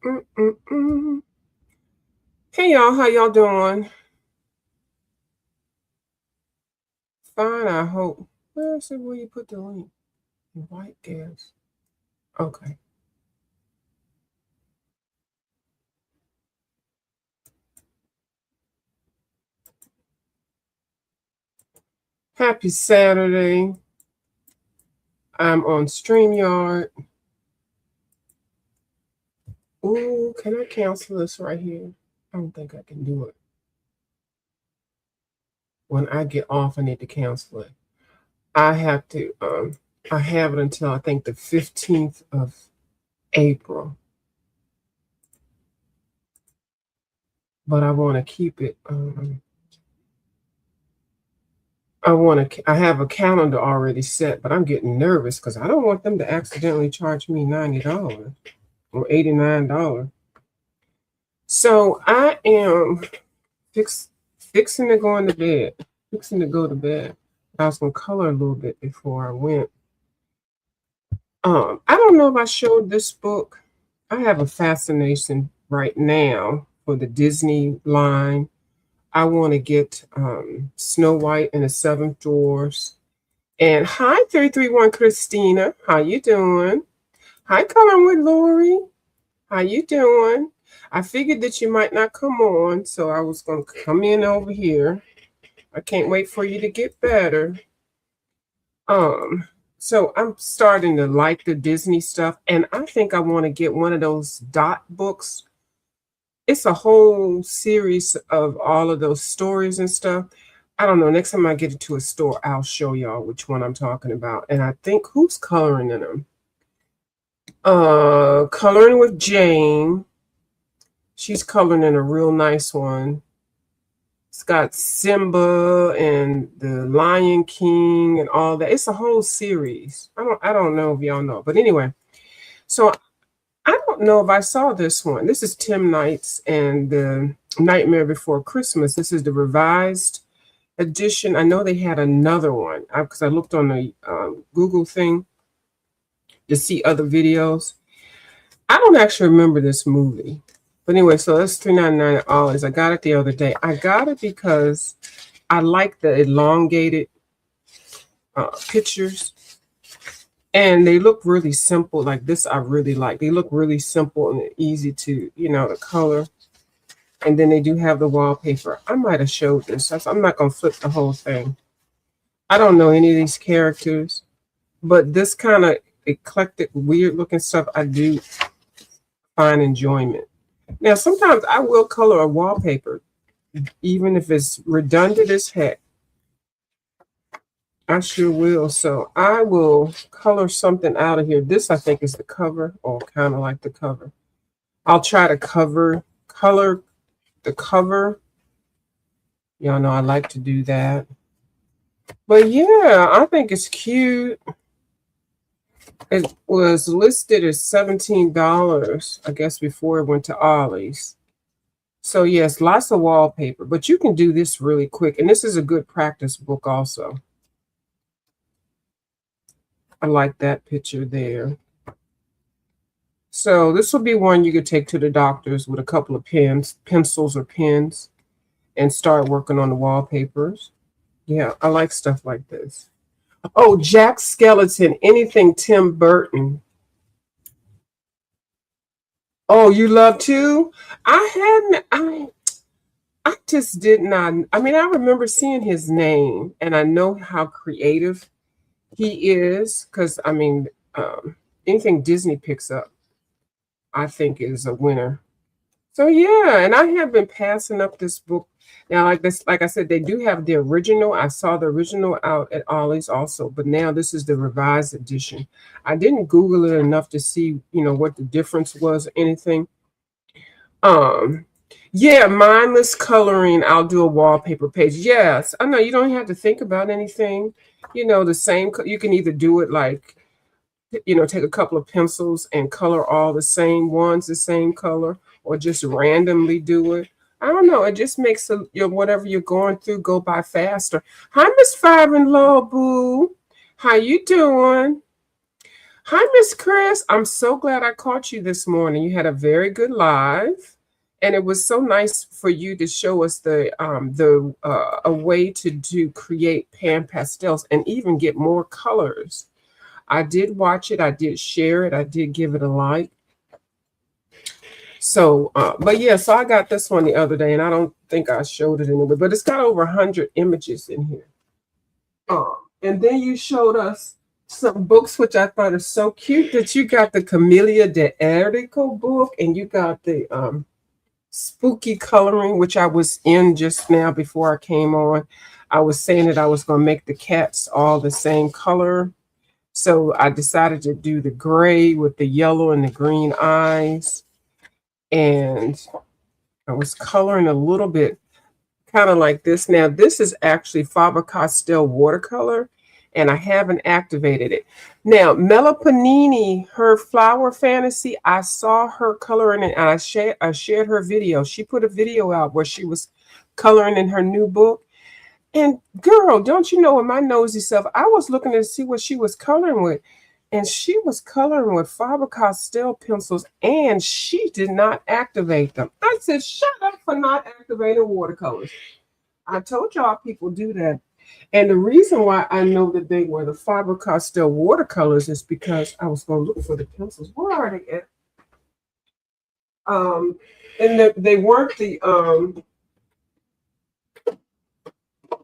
Mm-mm-mm. Hey y'all, how y'all doing? Fine, I hope. Where is it where you put the link? White gas. Okay. Happy Saturday. I'm on StreamYard. Ooh, can I cancel this right here? I don't think I can do it. When I get off, I need to cancel it. I have to, I have it until I think the 15th of April. But I want to keep it. I have a calendar already set, but I'm getting nervous because I don't want them to accidentally charge me $90 or $89. So I am fixing to go into bed, fixing to go to bed. I was gonna color a little bit before I went. I don't know if I showed this book. I have a fascination right now for the Disney line. I want to get Snow White and the Seven Dwarfs. And hi, 331 Christina. How you doing? Hi, Colin with Lori. How you doing? I figured that you might not come on, so I was going to come in over here. I can't wait for you to get better. Um, so I'm starting to like the Disney stuff, and I think I want to get one of those dot books. It's a whole series of all of those stories and stuff. I don't know. Next time I get into a store, I'll show y'all which one I'm talking about. And I think who's coloring in them? Coloring with Jane. She's coloring in a real nice one. It's got Simba and the Lion King and all that. It's a whole series. I don't know if y'all know. But anyway, so I don't know if I saw this one. This is Tim Knight's and the Nightmare Before Christmas. This is the revised edition. I know they had another one because I looked on the Google thing to see other videos. I don't actually remember this movie. But anyway, so that's $3.99 at Ollie's. I got it the other day. I got it because I like the elongated pictures. And they look really simple. Like this, I really like. They look really simple and easy to, to color. And then they do have the wallpaper. I might have showed this. I'm not going to flip the whole thing. I don't know any of these characters. But this kind of eclectic, weird looking stuff, I do find enjoyment. Now, sometimes I will color a wallpaper, even if it's redundant as heck. I sure will. So I will color something out of here. This, I think, is the cover, or kind of like the cover. I'll try to color the cover. Y'all know I like to do that. But yeah, I think it's cute. It was listed as $17, I guess, before it went to Ollie's. So yes, lots of wallpaper, but you can do this really quick. And this is a good practice book also. I like that picture there. So this will be one you could take to the doctor's with a couple of pencils or pens, and start working on the wallpapers. Yeah, I like stuff like this. Oh, Jack Skellington, anything Tim Burton. Oh, you love too? I just did not. I mean, I remember seeing his name, and I know how creative he is because I mean, anything Disney picks up, I think is a winner. So yeah, and I have been passing up this book. Now, like this, like I said, they do have the original. I saw the original out at Ollie's also, but now this is the revised edition. I didn't Google it enough to see, what the difference was or anything. Um, yeah, mindless coloring. I'll do a wallpaper page. Yes, I know you don't have to think about anything. The same. You can either do it like, take a couple of pencils and color all the same ones, the same color, or just randomly do it. I don't know. It just makes whatever you're going through go by faster. Hi, Miss Five in Law Boo. How you doing? Hi, Miss Chris. I'm so glad I caught you this morning. You had a very good live, and it was so nice for you to show us the a way to do create pan pastels and even get more colors. I did watch it. I did share it. I did give it a like. So, but yeah, so I got this one the other day, and I don't think I showed it anyway, but it's got over 100 images in here. And then you showed us some books, which I thought is so cute that you got the Camellia de Erdico book and you got the spooky coloring, which I was in just now before I came on. I was saying that I was going to make the cats all the same color. So I decided to do the gray with the yellow and the green eyes. And I was coloring a little bit kind of like this. Now, this is actually Faber-Castell watercolor, and I haven't activated it. Now, Mela Panini, her flower fantasy, I saw her coloring it, and I shared her video. She put a video out where she was coloring in her new book. And girl, don't you know, in my nosy self, I was looking to see what she was coloring with. And she was coloring with Faber-Castell pencils, and she did not activate them. I said, shut up for not activating watercolors. I told y'all people do that. And the reason why I know that they were the Faber-Castell watercolors is because I was going to look for the pencils. Where are they at? And they weren't the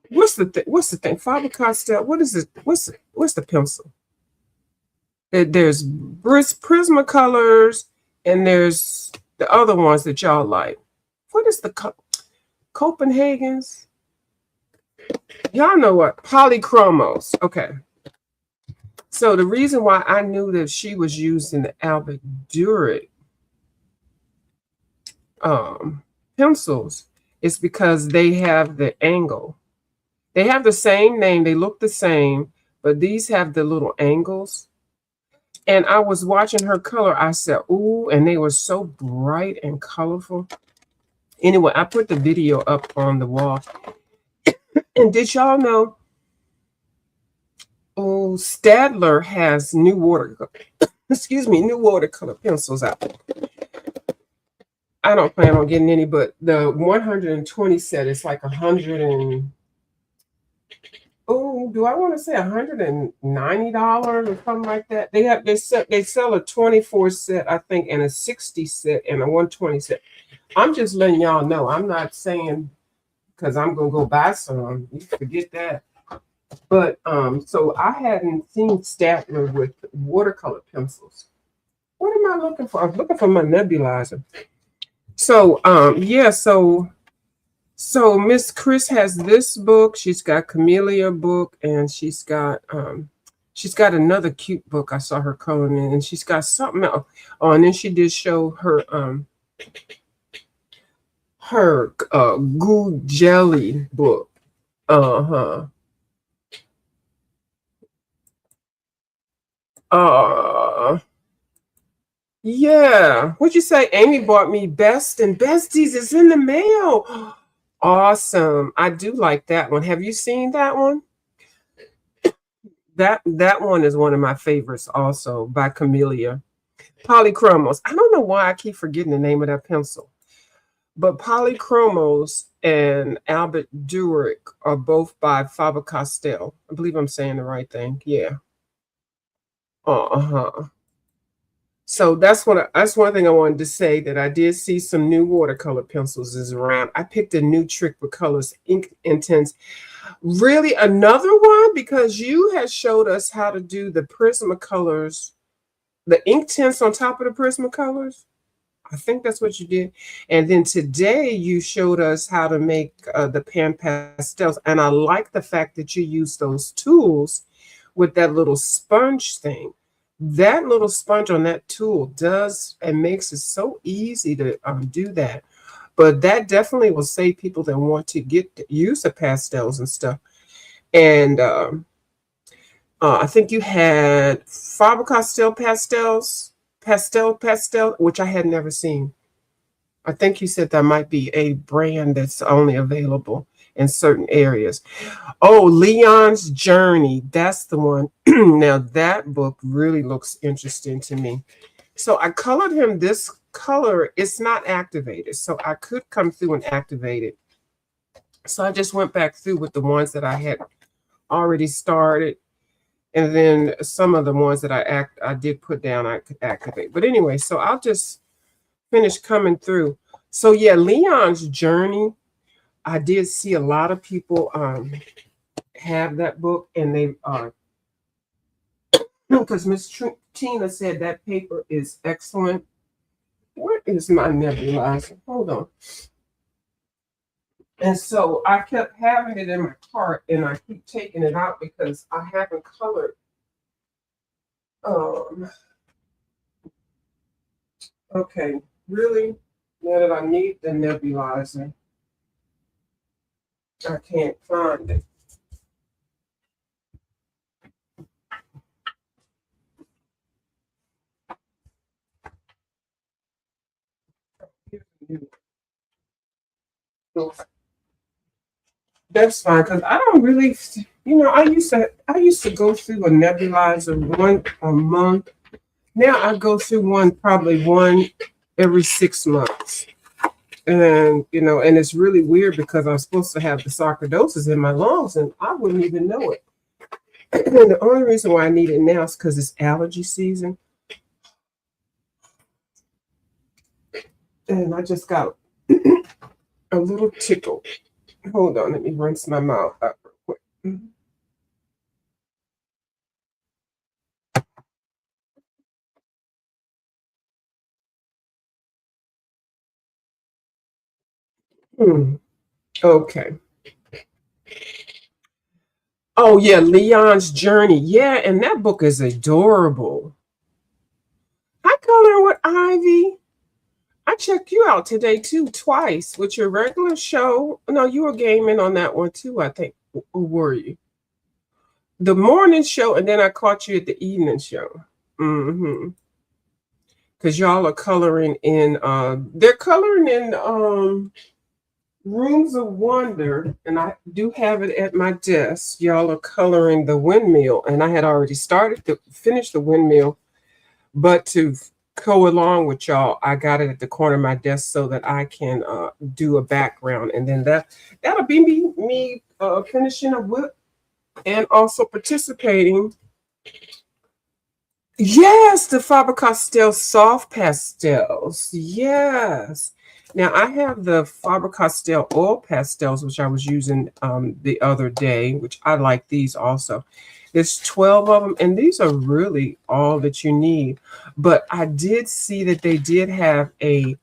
what's the thing? Faber-Castell. What is it? What's the pencil? There's Prismacolors, and there's the other ones that y'all like. What is the Copenhagen's? Y'all know what? Polychromos. Okay. So the reason why I knew that she was using the Albert Dürer pencils is because they have the angle. They have the same name. They look the same, but these have the little angles. And I was watching her color. I said, ooh, and they were so bright and colorful. Anyway, I put the video up on the wall. And did y'all know, oh, Staedtler has new watercolor pencils out. I don't plan on getting any, but the 120 set is like 100 and, oh, do I want to say $190 or something like that? They sell a 24 set, I think, and a 60 set and a 120 set. I'm just letting y'all know. I'm not saying because I'm gonna go buy some. You forget that. But so I hadn't seen Staedtler with watercolor pencils. What am I looking for? I was looking for my nebulizer. So yeah, so Miss Chris has this book. She's got Camellia book, and she's got another cute book I saw her coloring in, and she's got something else. Oh, and then she did show her goo jelly book. Yeah. What'd you say? Amy bought me Best and Besties is in the mail. Awesome. I do like that one. Have you seen that one? That one is one of my favorites also, by Camellia. Polychromos. I don't know why I keep forgetting the name of that pencil. But Polychromos and Albert Dürer are both by Faber-Castell. I believe I'm saying the right thing. Yeah. So that's one thing I wanted to say, that I did see some new watercolor pencils is around. I picked a new trick with Colors Ink Intense. Really another one, because you had showed us how to do the Prismacolors, the Inktense on top of the Prismacolors. I think that's what you did. And then today you showed us how to make the pan pastels. And I like the fact that you use those tools with that little sponge thing. That little sponge on that tool does and makes it so easy to do that. But that definitely will save people that want to use the pastels and stuff. And I think you had Faber-Castell pastel, which I had never seen. I think you said that might be a brand that's only available. in certain areas. Oh, Leon's Journey. That's the one. Now, that book really looks interesting to me. So I colored him this color. It's not activated. So I could come through and activate it. So I just went back through with the ones that I had already started. And then some of the ones that I did put down, I could activate. But anyway, so I'll just finish coming through. So yeah, Leon's Journey. I did see a lot of people have that book, and they are because Miss Tina said that paper is excellent. Where is my nebulizer? Hold on. And so I kept having it in my cart, and I keep taking it out because I haven't colored. Okay, really? Now that I need the nebulizer, I can't find it. That's fine because I don't really, I used to go through a nebulizer one a month. Now I go through one probably one every 6 months. And and it's really weird because I'm supposed to have the sarcoidosis in my lungs and I wouldn't even know it. And the only reason why I need it now is because it's allergy season. And I just got a little tickle. Hold on, let me rinse my mouth up real quick. Okay. Oh yeah, Leon's Journey. Yeah, and that book is adorable. I color with Ivy. I checked you out today too, twice with your regular show. No, you were gaming on that one too, I think. Or were you? The morning show, and then I caught you at the evening show. Mm-hmm. Because y'all are coloring in they're coloring in Rooms of Wonder, and I do have it at my desk. Y'all are coloring the windmill, and I had already started to finish the windmill, but to go along with y'all, I got it at the corner of my desk so that I can do a background, and then that'll be me finishing a whip and also participating. Yes, the Faber-Castell soft pastels. Yes. Now I have the Faber-Castell oil pastels, which I was using the other day, which I like these also. There's 12 of them, and these are really all that you need. But I did see that they did have a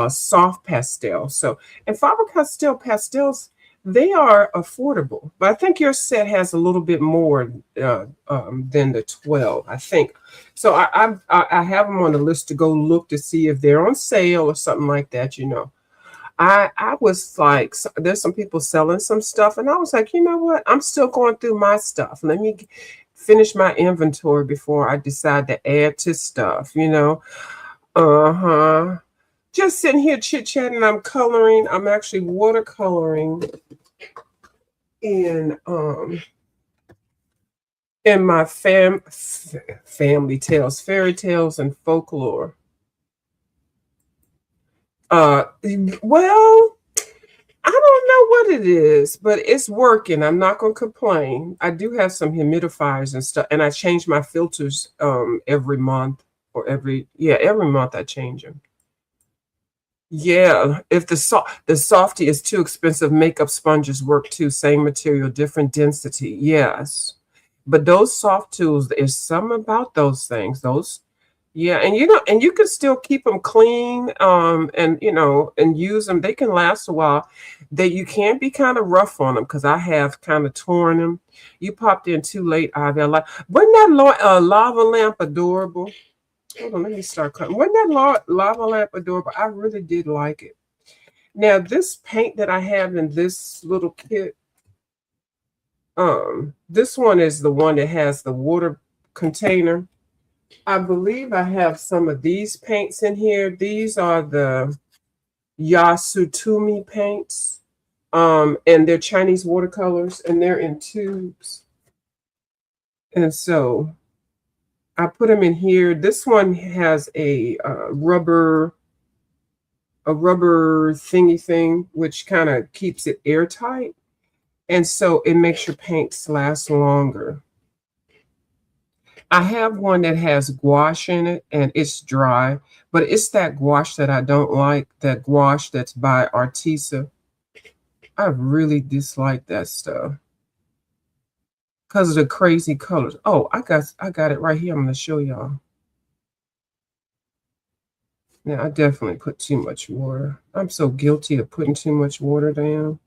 soft pastel. So, and Faber-Castell pastels, they are affordable, but I think your set has a little bit more than the 12. I think so. I have them on the list to go look to see if they're on sale or something like that. I was like, there's some people selling some stuff, and I was like, you know what? I'm still going through my stuff. Let me finish my inventory before I decide to add to stuff. Uh-huh. Just sitting here chit-chatting. I'm coloring. I'm actually watercoloring in my family tales, fairy tales, and folklore. Well, I don't know what it is, but it's working. I'm not gonna complain. I do have some humidifiers and stuff, and I change my filters every month or every month I change them. Yeah, if the softy is too expensive, makeup sponges work too. Same material, different density. Yes, but those soft tools, there's something about those things. Yeah, and and you can still keep them clean, and and use them. They can last a while. You can be kind of rough on them because I have kind of torn them. You popped in too late, Ivy. Wasn't that lava lamp adorable? Hold on, let me start cutting. Wasn't that lava lamp adorable? I really did like it. Now, this paint that I have in this little kit, this one is the one that has the water container. I believe I have some of these paints in here. These are the Yasutumi paints. And they're Chinese watercolors, and they're in tubes. And so I put them in here. This one has a rubber thingy thing, which kind of keeps it airtight. And so it makes your paints last longer. I have one that has gouache in it and it's dry, but it's that gouache that I don't like, that gouache that's by Arteza. I really dislike that stuff because of the crazy colors. Oh, I got it right here. I'm going to show y'all. Now, I definitely put too much water. I'm so guilty of putting too much water down.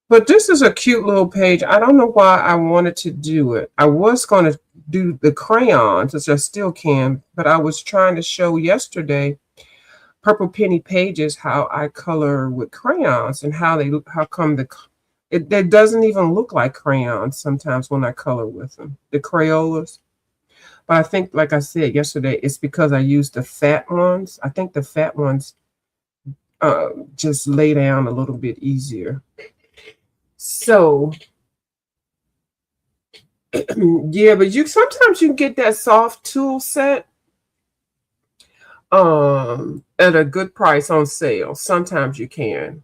But this is a cute little page. I don't know why I wanted to do it. I was going to do the crayons, which I still can, but I was trying to show yesterday Purple Penny Pages how I color with crayons and how come it doesn't even look like crayons sometimes when I color with them, the Crayolas. But I think, like I said yesterday, it's because I use the fat ones. I think the fat ones just lay down a little bit easier. So, yeah, but sometimes you can get that soft tool set at a good price on sale. Sometimes you can.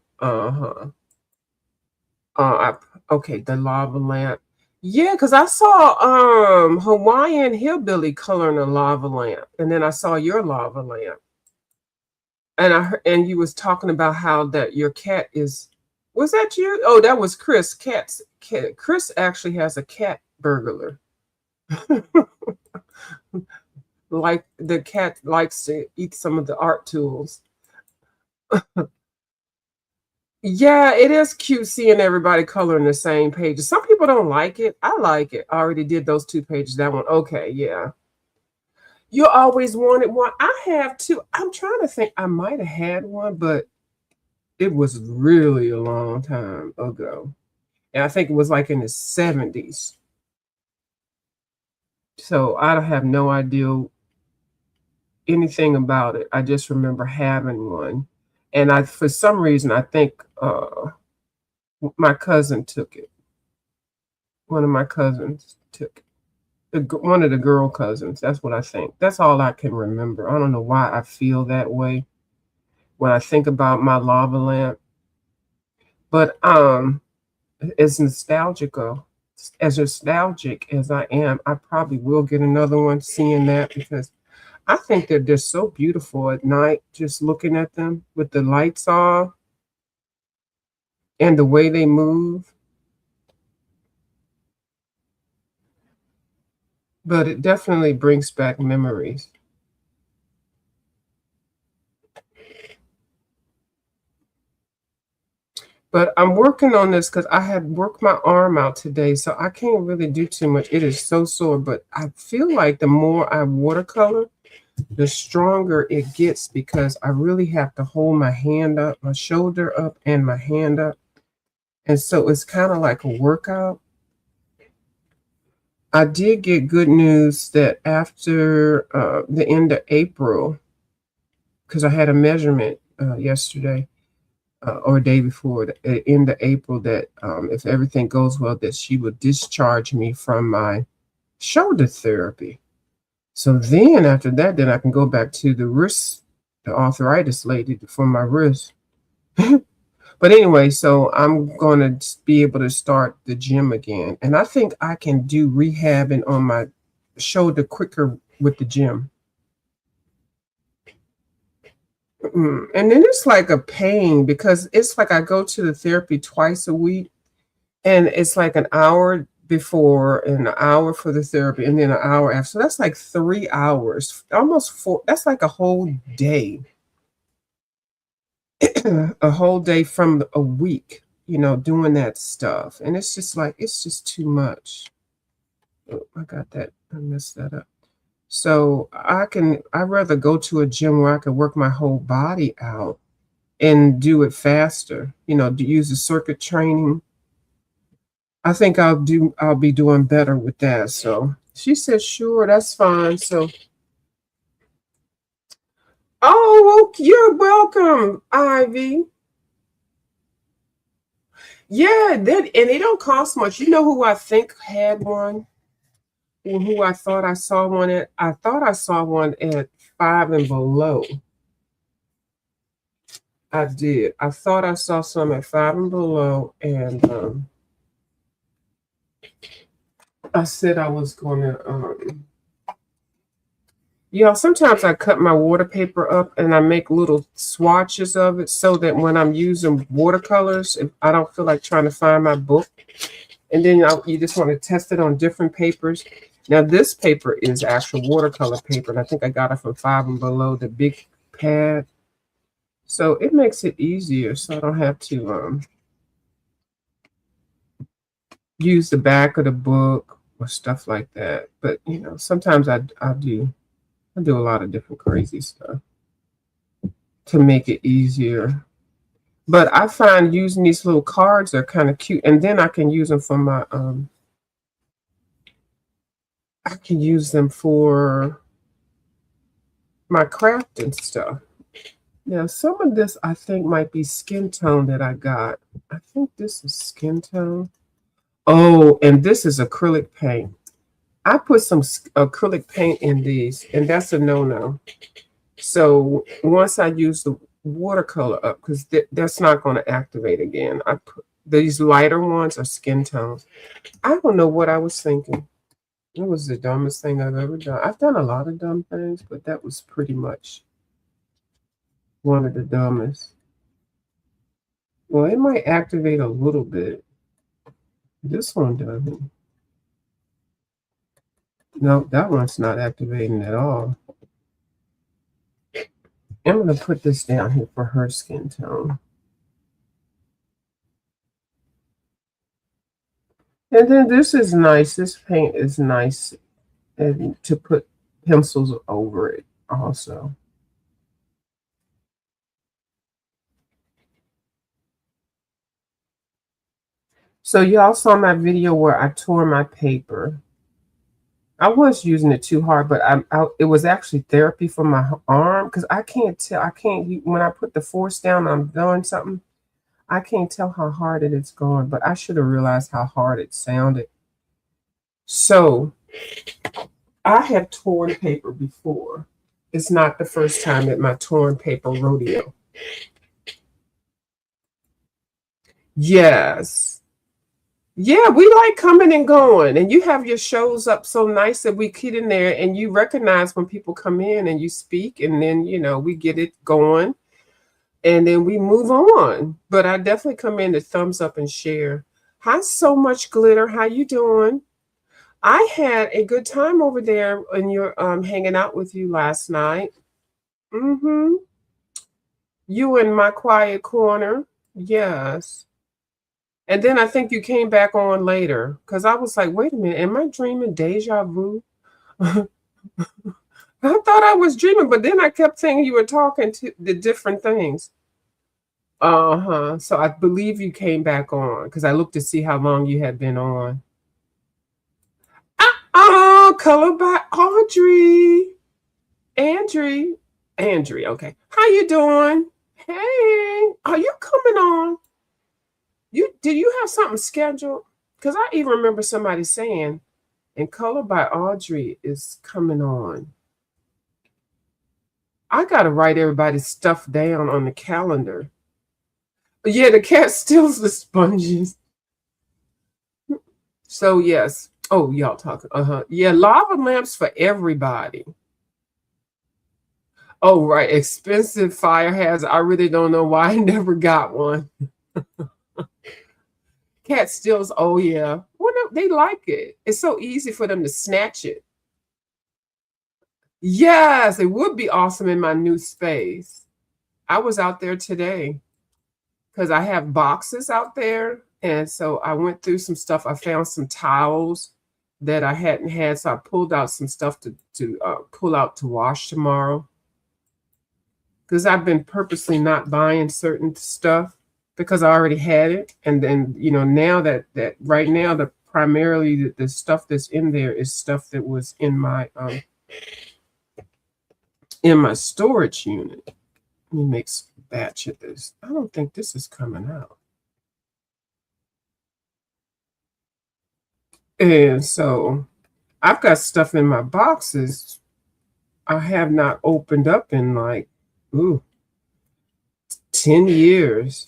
Okay, the lava lamp. Yeah, because I saw Hawaiian Hillbilly coloring a lava lamp, and then I saw your lava lamp. And you was talking about how that your cat is. Was that you? Oh, that was Chris. Chris actually has a cat burglar. Like the cat likes to eat some of the art tools. Yeah, it is cute seeing everybody coloring the same pages. Some people don't like it. I like it. I already did those 2 pages. That one. Okay, yeah. You always wanted one. I have too. I'm trying to think. I might have had one, but it was really a long time ago. And I think it was like in the 70s. So I have no idea anything about it. I just remember having one. And for some reason, I think my cousin took it. One of my cousins took it. One of the girl cousins. That's what I think. That's all I can remember. I don't know why I feel that way when I think about my lava lamp. But as nostalgic as I am, I probably will get another one seeing that, because I think they're just so beautiful at night, just looking at them with the lights off and the way they move. But it definitely brings back memories. But I'm working on this because I had worked my arm out today, so I can't really do too much. It is so sore, but I feel like the more I watercolor, the stronger it gets, because I really have to hold my hand up, my shoulder up, and my hand up. And so it's kind of like a workout. I did get good news that after the end of April, because I had a measurement yesterday or day before, the end of April, that if everything goes well, that she would discharge me from my shoulder therapy. So then after that, then I can go back to the wrist, the arthritis lady for my wrist. But anyway, so I'm going to be able to start the gym again. And I think I can do rehabbing on my shoulder quicker with the gym. And then it's like a pain, because it's like I go to the therapy twice a week, and it's like an hour before and an hour for the therapy and then an hour after. So that's like 3 hours, almost 4. That's like a whole day. A whole day from a week, doing that stuff. And it's just like, it's just too much. Oh, I messed that up. So I'd rather go to a gym where I can work my whole body out and do it faster, to use the circuit training. I think I'll be doing better with that. So she said, sure, that's fine. So Oh, you're welcome, Ivy. Yeah, that and it don't cost much. You know who I think had one? Who I thought I saw one at? I thought I saw one at Five and Below. I did. I thought I saw some at Five and Below, and I said I was gonna. Sometimes I cut my water paper up and I make little swatches of it so that when I'm using watercolors, if I don't feel like trying to find my book, and then you just want to test it on different papers. Now this paper is actual watercolor paper, and I think I got it from Five and Below, the big pad. So it makes it easier, so I don't have to use the back of the book or stuff like that. But sometimes I do a lot of different crazy stuff to make it easier. But I find using these little cards are kind of cute, and then I can use them for my I can use them for my crafting stuff. Now, some of this I think might be skin tone that I got. I think this is skin tone. Oh, and this is acrylic paint. I put some acrylic paint in these, and that's a no-no. So once I use the watercolor up, because that's not going to activate again. I put these lighter ones are skin tones. I don't know what I was thinking. It was the dumbest thing I've ever done. I've done a lot of dumb things, but that was pretty much one of the dumbest. Well, it might activate a little bit. This one doesn't. No, that one's not activating at all. I'm going to put this down here for her skin tone. And then this is nice. This paint is nice, and to put pencils over it also. So y'all saw my video where I tore my paper. I was using it too hard, but it was actually therapy for my arm, because I can't tell. When I put the force down, I'm doing something. I can't tell how hard it is going, but I should have realized how hard it sounded. So I have torn paper before. It's not the first time at my torn paper rodeo. Yes. Yeah, we like coming and going, and you have your shows up so nice that we get in there and you recognize when people come in and you speak, and then we get it going, and then we move on. But I definitely come in to thumbs up and share. Hi, So Much Glitter. How you doing? I had a good time over there when you're hanging out with you last night. Mm-hmm. You in my quiet corner. Yes. And then I think you came back on later, because I was like, wait a minute, am I dreaming deja vu? I thought I was dreaming, but then I kept saying you were talking to the different things. Uh-huh. So I believe you came back on, because I looked to see how long you had been on. Oh, Color by Audrey. Andrew, okay. How you doing? Hey, are you coming on? Did you have something scheduled? Because I even remember somebody saying, and Color by Audrey is coming on. I gotta write everybody's stuff down on the calendar. Yeah, the cat steals the sponges. So yes. Oh, y'all talking. Yeah, lava lamps for everybody. Oh, right. Expensive fire hazard. I really don't know why I never got one. Cat steals. Oh yeah. Well, no, they like it. It's so easy for them to snatch it. Yes, it would be awesome in my new space. I was out there today because I have boxes out there. And so I went through some stuff. I found some towels that I hadn't had. So I pulled out some stuff to pull out to wash tomorrow. Because I've been purposely not buying certain stuff because I already had it. And then, now that right now, primarily the stuff that's in there is stuff that was in my in my storage unit. Let me make a batch of this. I don't think this is coming out. And so I've got stuff in my boxes I have not opened up in like, 10 years.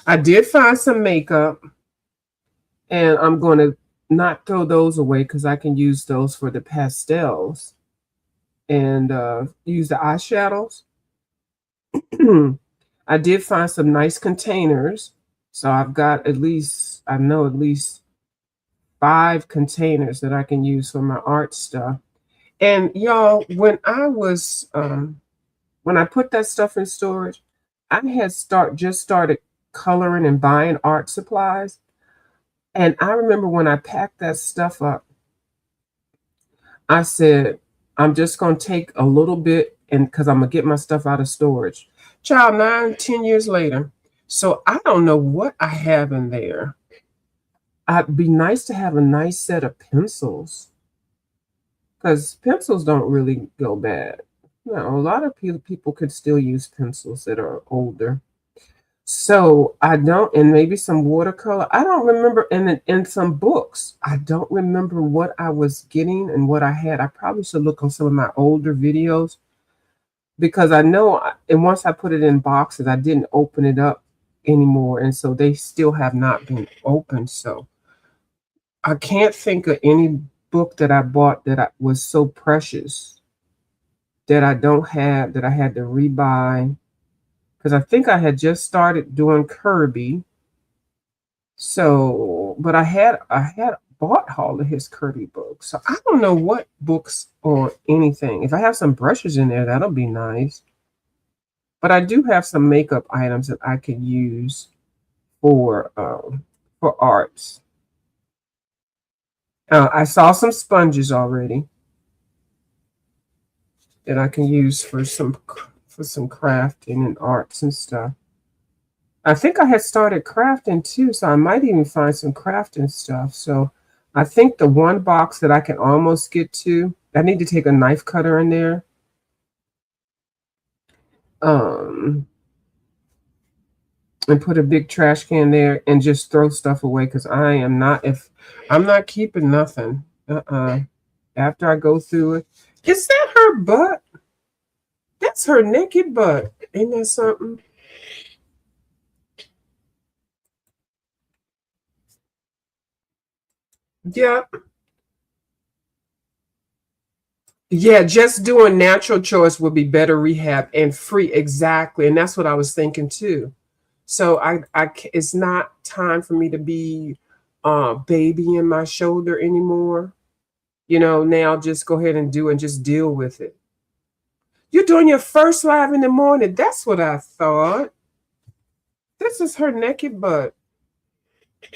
I did find some makeup, and I'm going to not throw those away because I can use those for the pastels and use the eyeshadows. I did find some nice containers. So I've got at least 5 containers that I can use for my art stuff. And y'all, when I put that stuff in storage, I had just started coloring and buying art supplies. And I remember when I packed that stuff up, I said, I'm just going to take a little bit, and because I'm going to get my stuff out of storage. Child, 9-10 years later. So I don't know what I have in there. It'd be nice to have a nice set of pencils, because pencils don't really go bad. A lot of people could still use pencils that are older. So I don't, and maybe some watercolor. I don't remember, and some books. I don't remember what I was getting and what I had. I probably should look on some of my older videos, because I know, and once I put it in boxes, I didn't open it up anymore, and so they still have not been opened. So I can't think of any book that I bought that was so precious that I don't have, that I had to rebuy, because I think I had just started doing Kirby. So, but I had bought all of his Kirby books. So I don't know what books or anything. If I have some brushes in there, that'll be nice. But I do have some makeup items that I can use for arts. I saw some sponges already that I can use for some crafting and arts and stuff. I think I had started crafting too, so I might even find some crafting stuff. So I think the one box that I can almost get to, I need to take a knife cutter in there. And put a big trash can there and just throw stuff away, because I'm not keeping nothing. After I go through it. Is that her butt? That's her naked butt. Ain't that something? Yeah. Yeah, just doing natural choice would be better rehab and free. Exactly. And that's what I was thinking too. So it's not time for me to be babying my shoulder anymore. Now just go ahead and just deal with it. You're doing your first live in the morning. That's what I thought. This is her naked butt.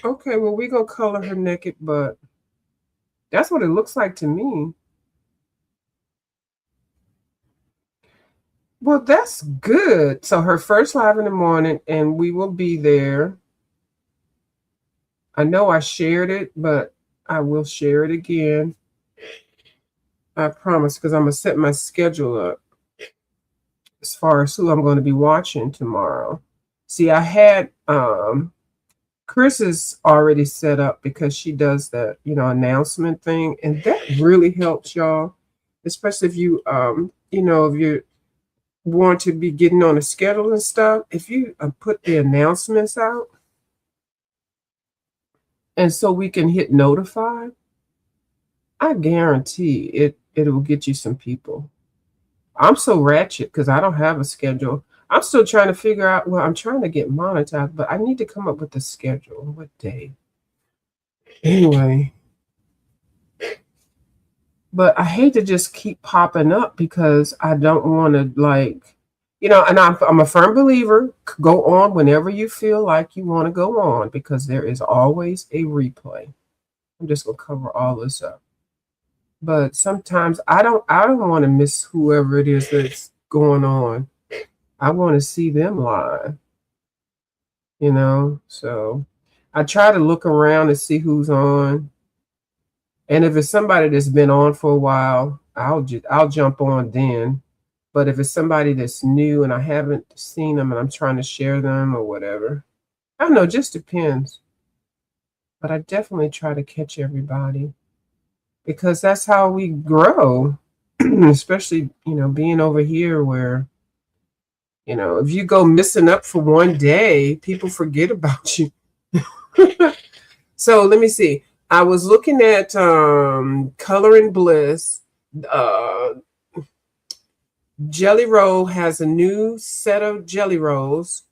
Okay, well, we're going to color her naked butt. That's what it looks like to me. Well, that's good. So her first live in the morning, and we will be there. I know I shared it, but I will share it again. I promise, because I'm going to set my schedule up as far as who I'm going to be watching tomorrow. See, I had Chris is already set up, because she does that, announcement thing. And that really helps y'all, especially if you, if you want to be getting on a schedule and stuff. If you put the announcements out, and so we can hit notify, I guarantee it will get you some people. I'm so ratchet because I don't have a schedule. I'm still trying to figure out, well, I'm trying to get monetized, but I need to come up with a schedule. What day? Anyway. But I hate to just keep popping up, because I don't want to, and I'm a firm believer, go on whenever you feel like you want to go on, because there is always a replay. I'm just going to cover all this up. But sometimes I don't want to miss whoever it is that's going on. I want to see them live, so I try to look around and see who's on. And if it's somebody that's been on for a while, I'll jump on then. But if it's somebody that's new and I haven't seen them and I'm trying to share them or whatever, I don't know, just depends. But I definitely try to catch everybody because that's how we grow, especially, being over here where, if you go missing up for one day, people forget about you. So let me see. I was looking at Color and Bliss. Uh, Jelly Roll has a new set of jelly rolls.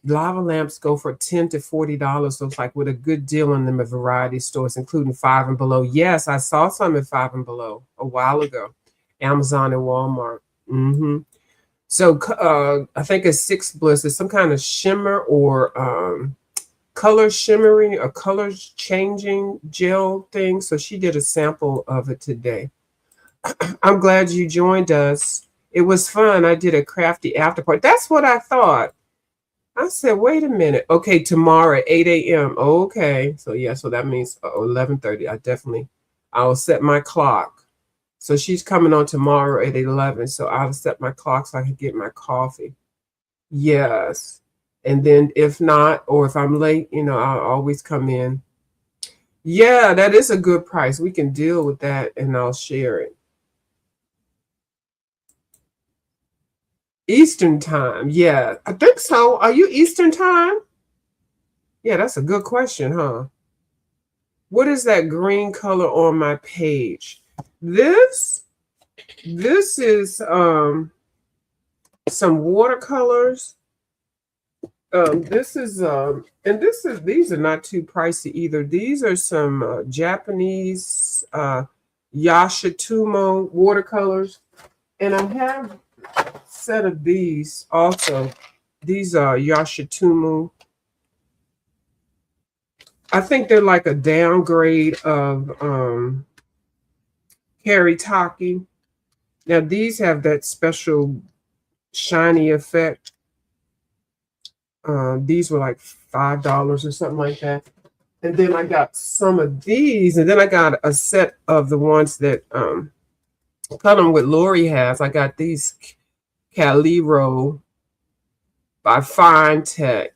Lava lamps go for $10 to $40. Looks like with a good deal on them at variety stores, including Five and Below. Yes, I saw some at Five and Below a while ago. Amazon and Walmart. So I think it's Six Bliss. It's some kind of shimmer or color shimmering or color changing gel thing. So she did a sample of it today. I'm glad you joined us. It was fun. I did a crafty after party. That's what I thought. I said, wait a minute. Okay, tomorrow at 8 a.m. Okay. So yeah, so that means 11:30. I'll set my clock. So she's coming on tomorrow at 11. So I'll set my clock so I can get my coffee. Yes. And then if not, or if I'm late, I'll always come in. Yeah, that is a good price. We can deal with that and I'll share it. Eastern time. Yeah, I think so. Are you Eastern time? Yeah, that's a good question, huh? What is that green color on my page? This is some watercolors. These are not too pricey either. These are some Japanese Yashitumo watercolors. And I have a set of these also. These are Yashitumo. I think they're like a downgrade of Karitake. Now these have that special shiny effect. These were like $5 or something like that. And then I got some of these, and then I got a set of the ones that Coloring with Lori has. I got these Caliro by Fine Tech.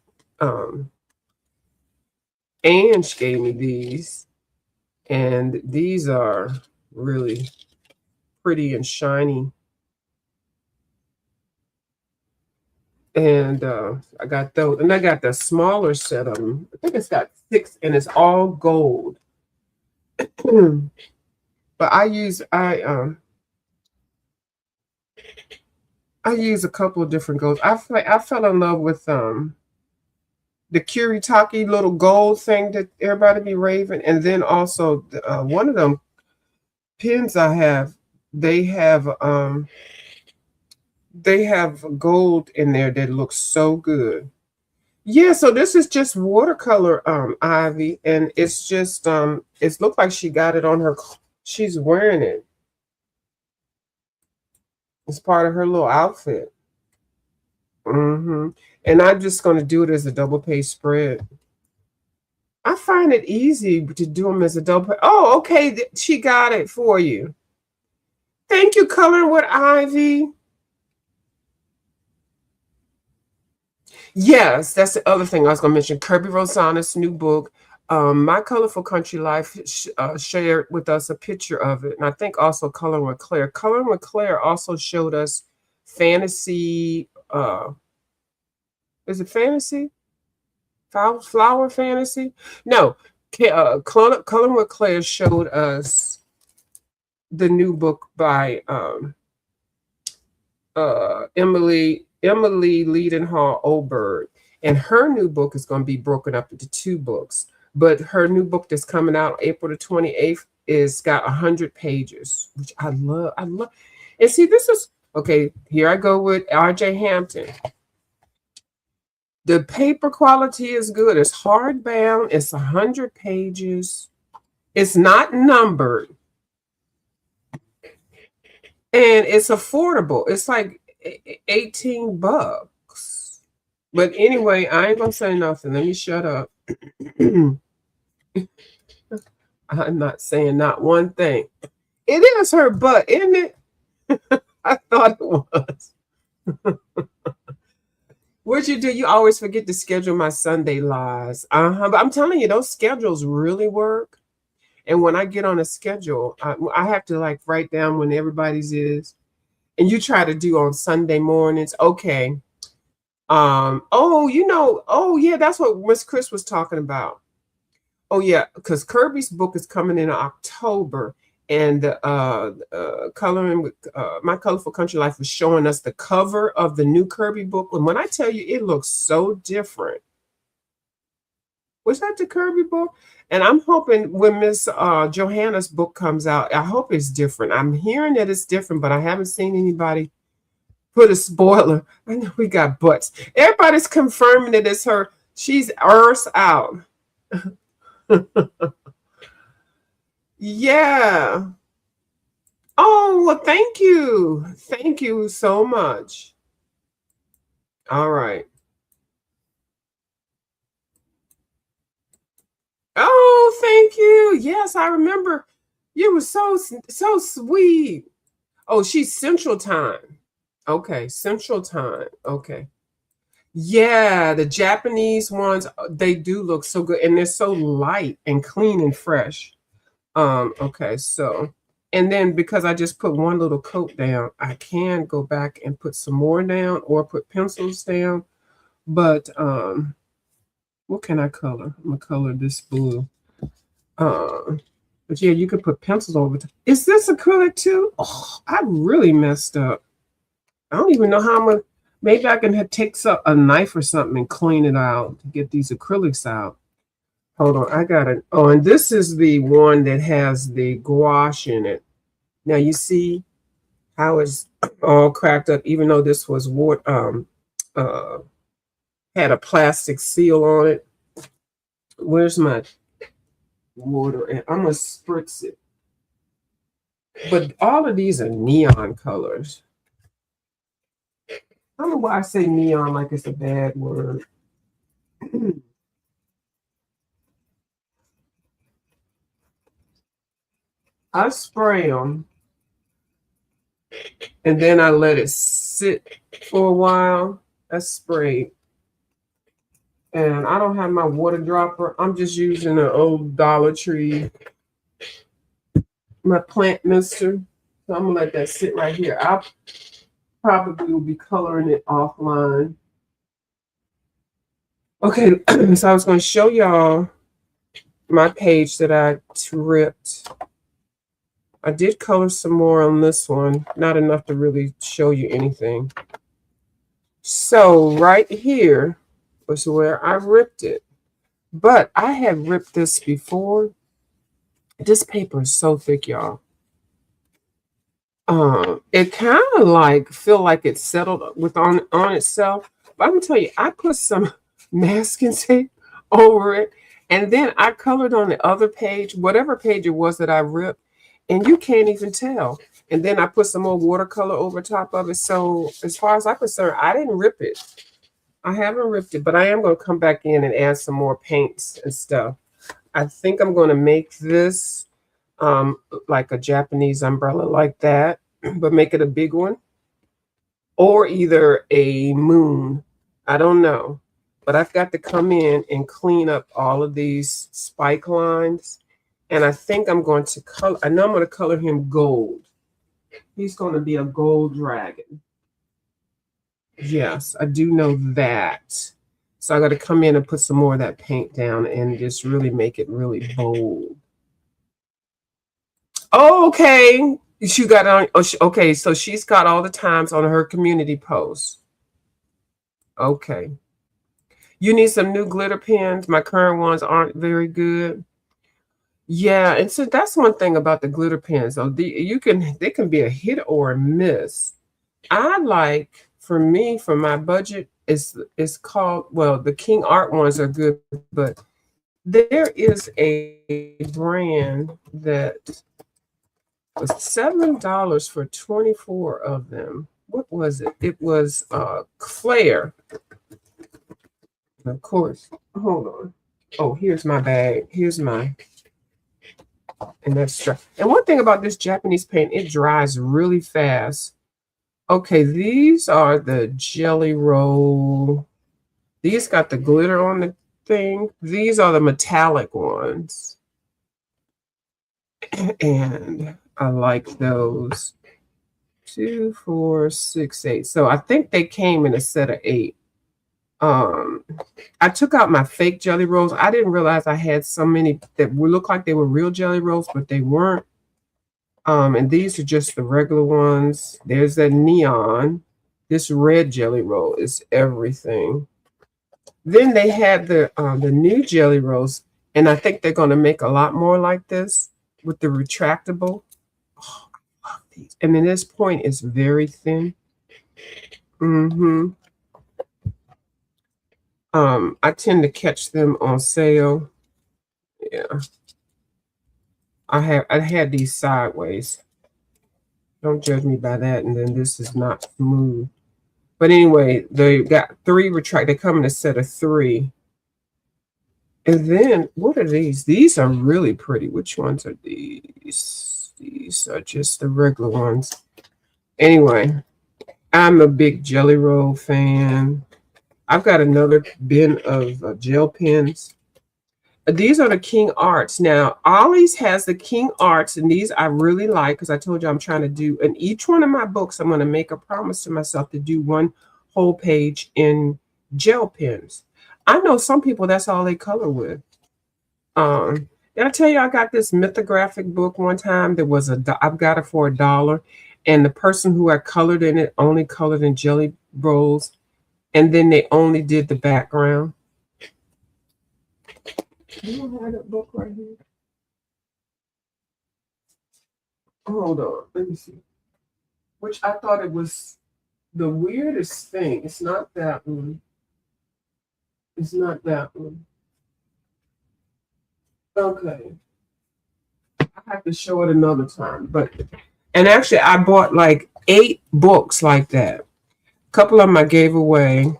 Ange gave me these, and these are really pretty and shiny. And I got those, and I got the smaller set of them. I think it's got 6, and it's all gold. But I use a couple of different golds. I fell in love with the Kuritake little gold thing that everybody be raving, and then also one of them pins I have. They have gold in there that looks so good. Yeah, so this is just watercolor Ivy, and it's just it looked like she got it on her. She's wearing it. It's part of her little outfit. And I'm just going to do it as a double page spread. I find it easy to do them as a double page. Oh, okay. She got it for you. Thank you, Coloring with Ivy. Yes, that's the other thing I was going to mention. Kirby Rosanas' new book, My Colorful Country Life, shared with us a picture of it. And I think also Coloring with Claire. Coloring with Claire also showed us fantasy. Is it fantasy? Flower fantasy? No. Coloring with Claire showed us the new book by Emily Leadenhall Oberg, and her new book is going to be broken up into 2 books. But her new book that's coming out April the 28th is got 100 pages, which I love. And see, this is okay. Here I go with R.J. Hampton. The paper quality is good. It's hardbound. It's 100 pages. It's not numbered, and it's affordable. It's like $18. But anyway, I ain't gonna say nothing. Let me shut up. I'm not saying not one thing. It is her butt, isn't it? I thought it was. What you do, you always forget to schedule my Sunday lives. But I'm telling you, those schedules really work. And when I get on a schedule, I have to like write down when everybody's is. And you try to do on Sunday mornings. Okay. Oh yeah, that's what Miss Chris was talking about. Oh yeah, because Kirby's book is coming in October, and coloring with My Colorful Country Life was showing us the cover of the new Kirby book. And when I tell you, it looks so different. Was that the Kirby book? And I'm hoping when Miss Johanna's book comes out, I hope it's different. I'm hearing that it's different, but I haven't seen anybody put a spoiler. I know we got butts. Everybody's confirming it as her. She's Earth's out. Yeah. Oh, well, thank you. Thank you so much. All right. Oh, thank you. Yes, I remember. You were so sweet. Oh, she's Central Time. Okay, Central Time. Okay. Yeah, the Japanese ones, they do look so good and they're so light and clean and fresh. Okay, so and then because I just put one little coat down, I can go back and put some more down or put pencils down. But what can I color? I'm gonna color this blue. But yeah, you could put pencils over. Is this acrylic too? Oh, I really messed up. I don't even know how I'm gonna. Maybe I can take a knife or something and clean it out to get these acrylics out. Hold on, I got it. Oh, and this is the one that has the gouache in it. Now you see how it's all cracked up, even though this was had a plastic seal on it. Where's my water? And I'm gonna spritz it. But all of these are neon colors. I don't know why I say neon like it's a bad word. I spray them and then I let it sit for a while. I spray. And I don't have my water dropper. I'm just using an old Dollar Tree, my plant mister. So I'm gonna let that sit right here. I probably will be coloring it offline. Okay, so I was going to show y'all my page that I ripped. I did color some more on this one, not enough to really show you anything. So right here was where I ripped it. But I had ripped this before. This paper is so thick, y'all. It kind of like feel like it settled on itself. But I'm gonna tell you, I put some masking tape over it, and then I colored on the other page, whatever page it was that I ripped, and you can't even tell. And then I put some more watercolor over top of it. So as far as I'm concerned, I didn't rip it. I haven't ripped it, but I am going to come back in and add some more paints and stuff. I think I'm going to make this like a Japanese umbrella like that, but make it a big one. Or either a moon. I don't know. But I've got to come in and clean up all of these spike lines. And I think I'm going to color, I know I'm going to color him gold. He's going to be a gold dragon. Yes, I do know that. So I got to come in and put some more of that paint down and just really make it really bold. Oh, okay. She got on. Okay, so she's got all the times on her community post. Okay. You need some new glitter pens. My current ones aren't very good. Yeah, and so that's one thing about the glitter pens. So they can be a hit or a miss. I like, for me, for my budget, it's called, well, the King Art ones are good, but there is a brand that was $7 for 24 of them. What was it? It was Claire. Of course. Hold on. Oh, here's my bag. Here's my, and that's dry. And one thing about this Japanese paint, it dries really fast. Okay, these are the Jelly Roll. These got the glitter on the thing. These are the metallic ones. And I like those. 2, 4, 6, 8. So I think they came in a set of 8. I took out my fake jelly rolls. I didn't realize I had so many that would look like they were real jelly rolls, but they weren't. And these are just the regular ones. There's that neon. This red jelly roll is everything. Then they had the new jelly rolls, and I think they're going to make a lot more like this with the retractable. Oh, I love these. And then this point is very thin. Mm-hmm. I tend to catch them on sale. Yeah. I had these sideways. Don't judge me by that. And then this is not smooth. But anyway, they got 3 retract. They come in a set of 3. And then what are these? These are really pretty. Which ones are these? These are just the regular ones. Anyway, I'm a big Jelly Roll fan. I've got another bin of gel pens. These are the King Arts. Now, Ollie's has the King Arts, and these I really like because I told you I'm trying to do, in each one of my books, I'm going to make a promise to myself to do one whole page in gel pens. I know some people, that's all they color with. Did I tell you I got this mythographic book one time that was I've got it for $1, and the person who I colored in it only colored in jelly rolls, and then they only did the background. You have that book right here? Hold on, let me see. Which I thought it was the weirdest thing. It's not that one. It's not that one. Okay. I have to show it another time. And actually I bought like 8 books like that. A couple of them I gave away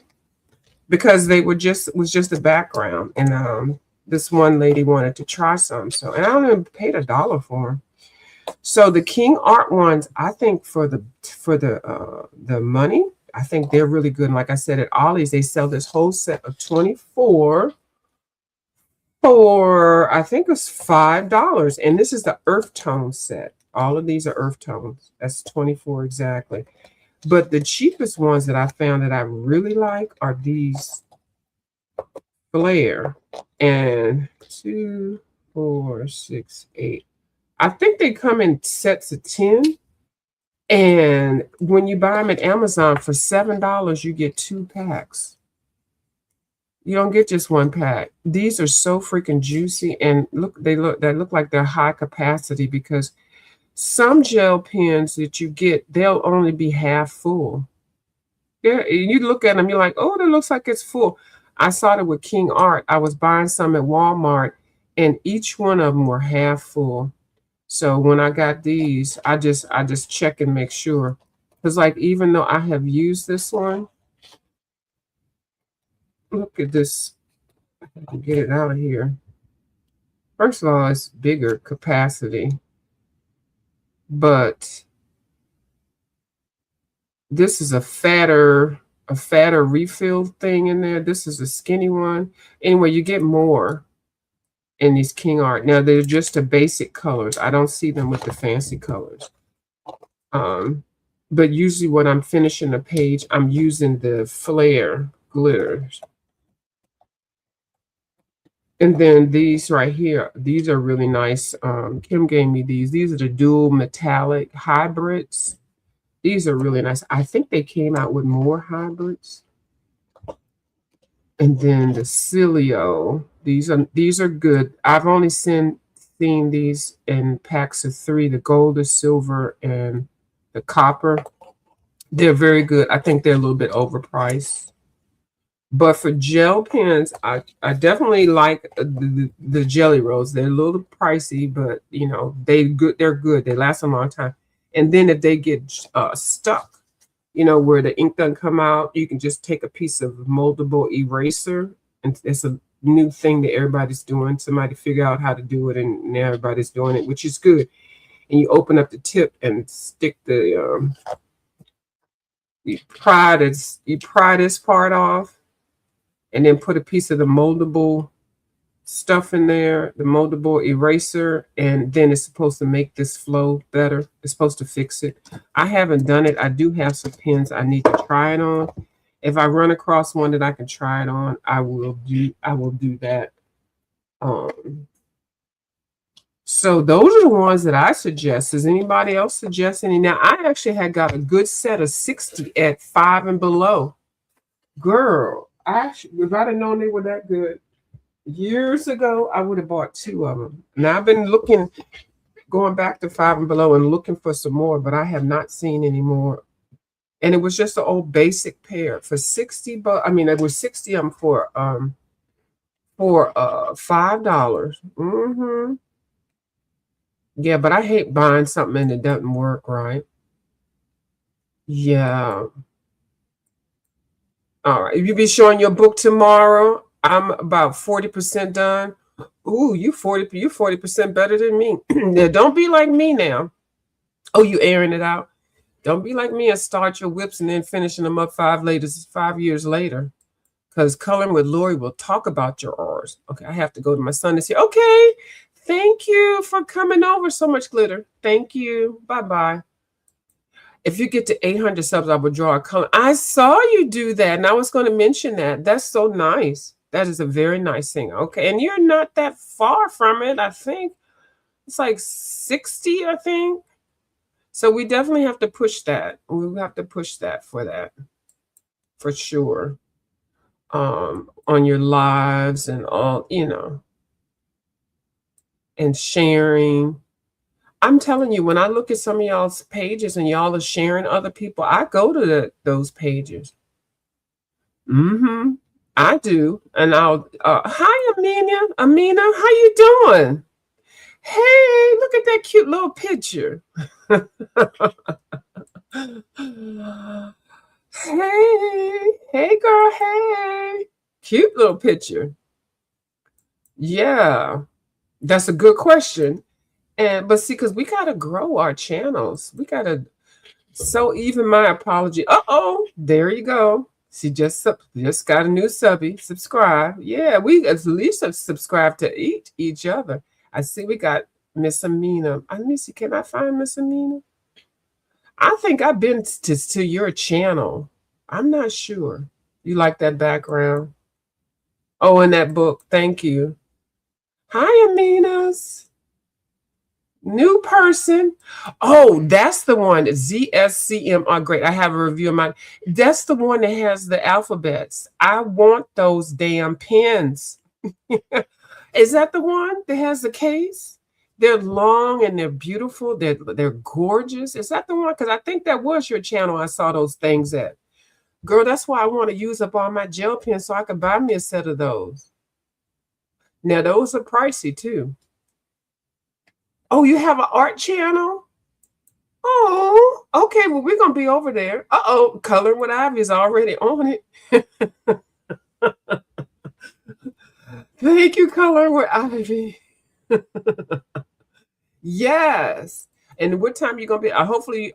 because they was just the background. And this one lady wanted to try some. So, and I only paid $1 for them. So the King Art ones, I think for the money, I think they're really good. And like I said, at Ollie's, they sell this whole set of 24 for, I think it's $5. And this is the earth tone set. All of these are earth tones. That's 24 exactly. But the cheapest ones that I found that I really like are these Flare. And 2, 4, 6, 8. I think they come in sets of 10. And when you buy them at Amazon for $7, you get 2 packs. You don't get just 1 pack. These are so freaking juicy, and they look like they're high capacity, because some gel pens that you get, they'll only be half full. Yeah, you look at them, you're like, oh, that looks like it's full. I saw it with King Art. I was buying some at Walmart, and each one of them were half full. So when I got these, I just check and make sure. Because like, even though I have used this one, look at this. I can get it out of here. First of all, it's bigger capacity. But this is a fatter refill thing in there. This is a skinny one. Anyway, you get more in these King Art. Now, they're just the basic colors. I don't see them with the fancy colors. But usually when I'm finishing a page, I'm using the Flare glitters. And then these right here, these are really nice. Kim gave me these. These are the dual metallic hybrids. These are really nice. I think they came out with more hybrids. And then the Cilio. These are good. I've only seen these in packs of 3, the gold, the silver, and the copper. They're very good. I think they're a little bit overpriced. But for gel pens, I definitely like the Jelly Rolls. They're a little pricey, but you know, they're good. They last a long time. And then if they get stuck, you know, where the ink doesn't come out, you can just take a piece of moldable eraser, and it's a new thing that everybody's doing. Somebody figure out how to do it, and now everybody's doing it, which is good. And you open up the tip and stick the you pry this part off, and then put a piece of the moldable stuff in there, the moldable eraser, and then it's supposed to make this flow better. It's supposed to fix it. I haven't done it. I do have some pens I need to try it on. If I run across one that I can try it on, I will do that. So those are the ones that I suggest. Does anybody else suggest any? Now, I actually had got a good set of 60 at 5 and below. Girl, if I'd have known they were that good years ago, I would have bought 2 of them. Now I've been going back to 5 and below and looking for some more, but I have not seen any more. And it was just an old basic pair for 60 bucks. I mean, it was 60 of them for $5. Mm-hmm. Yeah, but I hate buying something and it doesn't work right. Yeah. All right. If you be showing your book tomorrow, I'm about 40% done. Ooh, you're 40% better than me. Now, don't be like me now. Oh, you airing it out? Don't be like me and start your whips and then finishing them up 5 years later. Because Coloring with Lori will talk about your R's. Okay, I have to go to my son and say, okay, thank you for coming over. So much glitter. Thank you. Bye-bye. If you get to 800 subs, I will draw a color. I saw you do that, and I was going to mention that. That's so nice. That is a very nice thing. Okay, and you're not that far from it, I think. It's like 60, I think. So we definitely have to push that. We have to push that for sure. On your lives and all, and sharing. I'm telling you, when I look at some of y'all's pages and y'all are sharing other people, I go to those pages. Mm-hmm. I do. And I'll, hi, Amina, how you doing? Hey, look at that cute little picture. Hey, girl, hey. Cute little picture. Yeah, that's a good question. But see, because we got to grow our channels. We got to, so even my apology. Uh-oh, there you go. She just got a new subby. Subscribe. Yeah, we at least have subscribed to each other. I see we got Miss Amina. Let me see, can I find Miss Amina? I think I've been to your channel. I'm not sure. You like that background? Oh, in that book. Thank you. Hi, Aminas. New person. Oh, that's the one. ZSCM. Oh, great. I have a review of mine. That's the one that has the alphabets. I want those damn pens. Is that the one that has the case? They're long and they're beautiful. They're gorgeous. Is that the one? Because I think that was your channel I saw those things at. Girl, that's why I want to use up all my gel pens so I can buy me a set of those. Now, those are pricey too. Oh, you have an art channel? Oh, okay. Well, we're going to be over there. Uh-oh, Coloring with Ivy is already on it. Thank you, Coloring with Ivy. Yes. And what time you going to be? Hopefully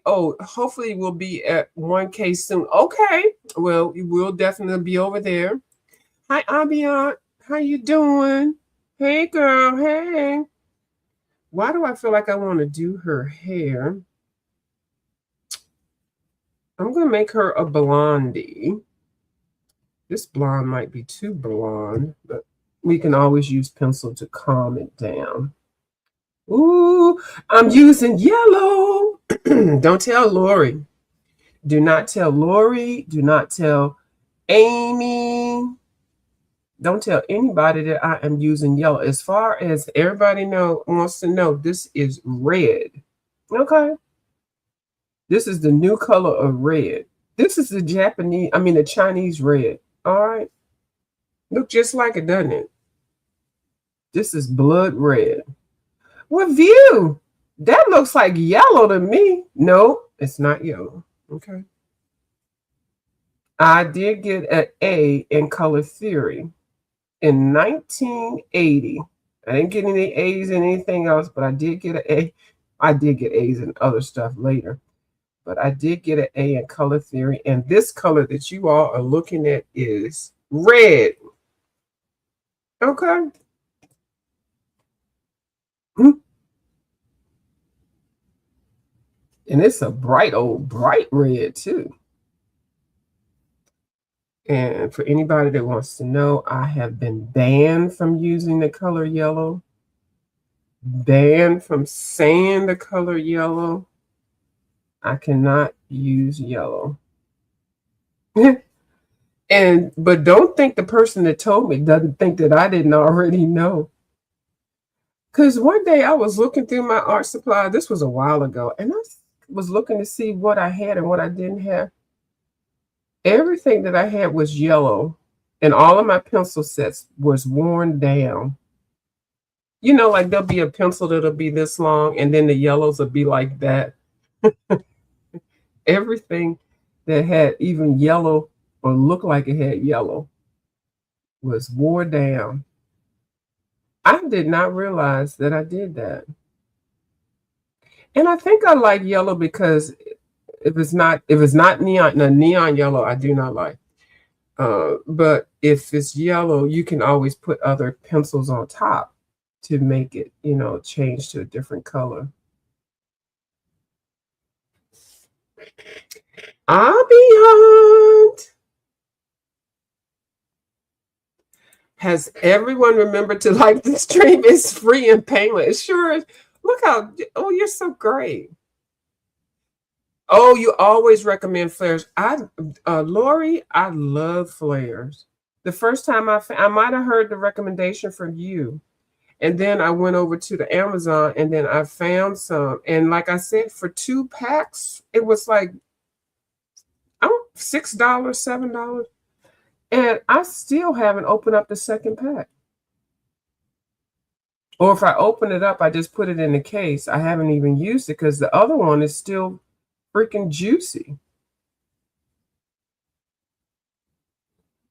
we'll be at 1K soon. Okay. Well, we'll definitely be over there. Hi, Abiant. How you doing? Hey, girl. Hey. Why do I feel like I want to do her hair? I'm going to make her a blondie. This blonde might be too blonde, but we can always use pencil to calm it down. Ooh, I'm using yellow. Don't tell Lori. Do not tell Lori. Do not tell Amy. Don't tell anybody that I am using yellow. As far as everybody wants to know, this is red. Okay. This is the new color of red. This is the Chinese red. All right. Look just like it, doesn't it? This is blood red. What view? That looks like yellow to me. No, it's not yellow. Okay. I did get an A in color theory in 1980. I didn't get any A's in anything else, but I did get an A. I did get A's in other stuff later, but I did get an A in color theory. And this color that you all are looking at is Red. Okay. And it's a bright red too. And for anybody that wants to know, I have been banned from using the color yellow, banned from saying the color yellow. I cannot use yellow. But don't think the person that told me doesn't think that I didn't already know. Because one day I was looking through my art supply, this was a while ago, and I was looking to see what I had and what I didn't have. Everything that I had was yellow, and all of my pencil sets was worn down. You know, like there'll be a pencil that'll be this long, and then the yellows will be like that. Everything that had even yellow or looked like it had yellow was worn down. I did not realize that I did that. And I think I like yellow because if it's not neon yellow, I do not like. But if it's yellow, you can always put other pencils on top to make it, change to a different color. Beyond. Has everyone remembered to like the stream? It's free and painless. It sure is. Look how, you're so great. Oh, you always recommend flares. Lori, I love flares. The first time I might have heard the recommendation from you. And then I went over to the Amazon and then I found some. And like I said, for 2 packs, it was like $6, $7. And I still haven't opened up the second pack. Or if I open it up, I just put it in the case. I haven't even used it because the other one is still freaking juicy.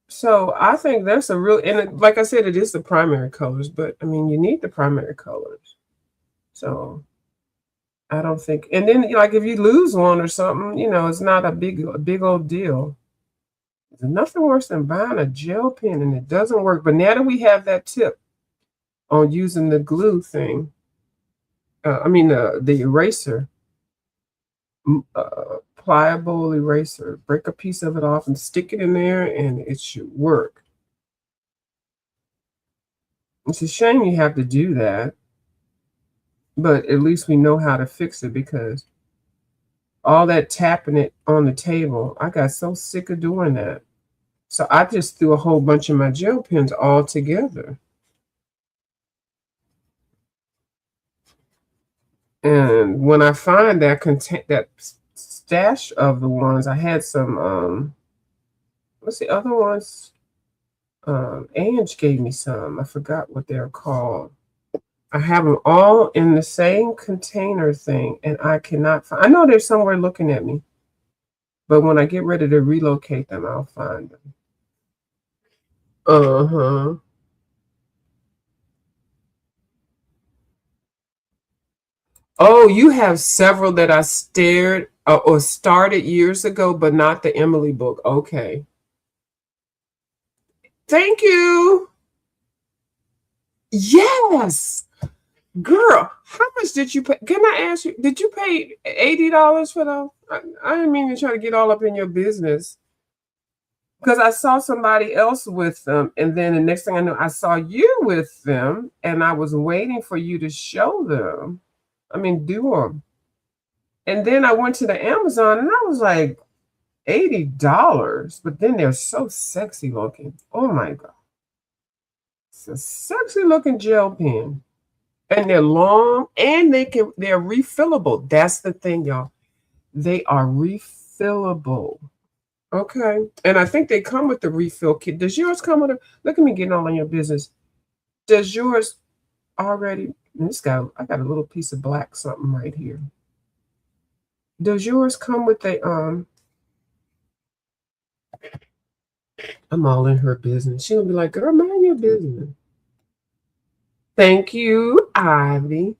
So I think that's a real, and like I said, it is the primary colors, but I mean, you need the primary colors. So I don't think, and then like if you lose one or something, it's not a big old deal. There's nothing worse than buying a gel pen and it doesn't work. But now that we have that tip on using the glue thing, the eraser, pliable eraser, break a piece of it off and stick it in there and it should work. It's a shame you have to do that, but at least we know how to fix it because all that tapping it on the table, I got so sick of doing that. So I just threw a whole bunch of my gel pens all together. And when I find that stash of the ones, I had some, what's the other ones? Ange gave me some. I forgot what they're called. I have them all in the same container thing, and I cannot find. I know they're somewhere looking at me, but when I get ready to relocate them, I'll find them. Uh-huh. Oh, you have several that I stared or started years ago, but not the Emily book. Okay. Thank you. Yes. Girl, how much did you pay? Can I ask you, did you pay $80 for those? I didn't mean to try to get all up in your business. Because I saw somebody else with them, and then the next thing I knew, I saw you with them, and I was waiting for you to show them. Do them. And then I went to the Amazon, and I was like, $80. But then they're so sexy looking. Oh my God. It's a sexy looking gel pen. And they're long and they're refillable. That's the thing, y'all. They are refillable. Okay. And I think they come with the refill kit. Does yours come with look at me getting all in your business. Does yours already, I got a little piece of black something right here. Does yours come with I'm all in her business. She'll be like, girl, mind your business. Thank you, Ivy.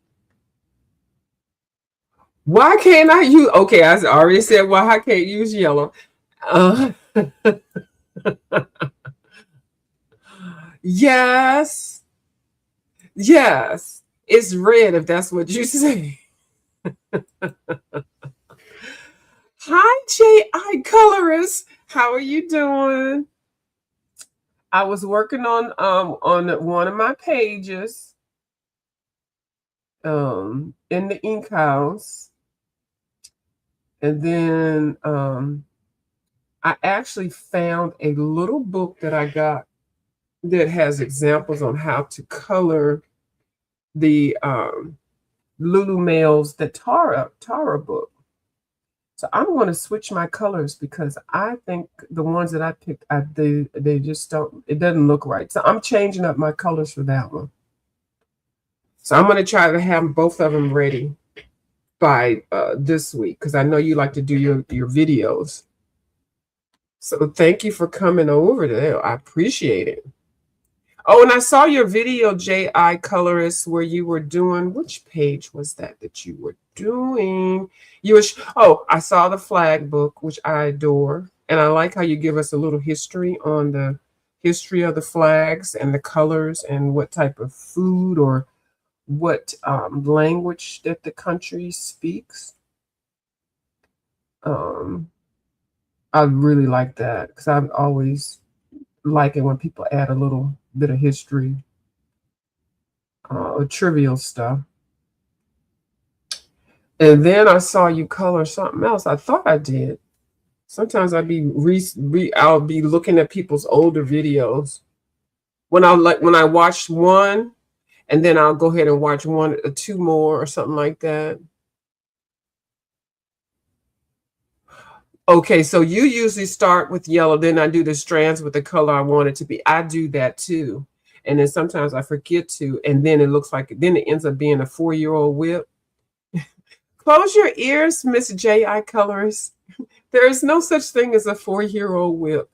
Why can't I use, okay, I already said, well, I can't use yellow. Yes. Yes. It's red if that's what you say. Hi, J.I. Colorist. How are you doing? I was working on one of my pages in the ink house. And then I actually found a little book that I got that has examples on how to color the Lulu Males, the Tara book. So I'm going to switch my colors because I think the ones that I picked, they just don't, it doesn't look right. So I'm changing up my colors for that one. So I'm going to try to have both of them ready by this week because I know you like to do your videos. So thank you for coming over there. I appreciate it. Oh, and I saw your video, J.I. Colorist, where you were doing, which page was that you were doing? Oh, I saw the flag book, which I adore. And I like how you give us a little history on the history of the flags and the colors and what type of food or what language that the country speaks. I really like that because I've always like it when people add a little bit of history, trivial stuff. And then I saw you color something else. I thought I did. Sometimes I'll be looking at people's older videos when I watched one, and then I'll go ahead and watch one or two more or something like that. Okay, so you usually start with yellow, then I do the strands with the color I want it to be. I do that too. And then sometimes I forget to, and then then it ends up being a 4-year-old whip. Close your ears, Miss J.I. Colorist. There is no such thing as a 4-year-old whip.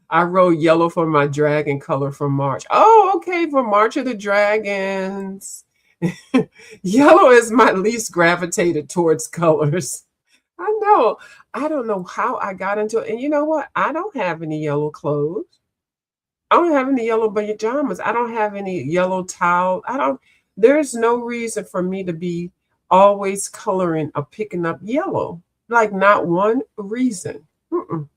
I wrote yellow for my dragon color for March. Oh, okay, for March of the Dragons. Yellow is my least gravitated towards colors. I know. I don't know how I got into it. And you know what? I don't have any yellow clothes. I don't have any yellow pajamas. I don't have any yellow towel. There's no reason for me to be always coloring or picking up yellow. Like not one reason. Mm-mm.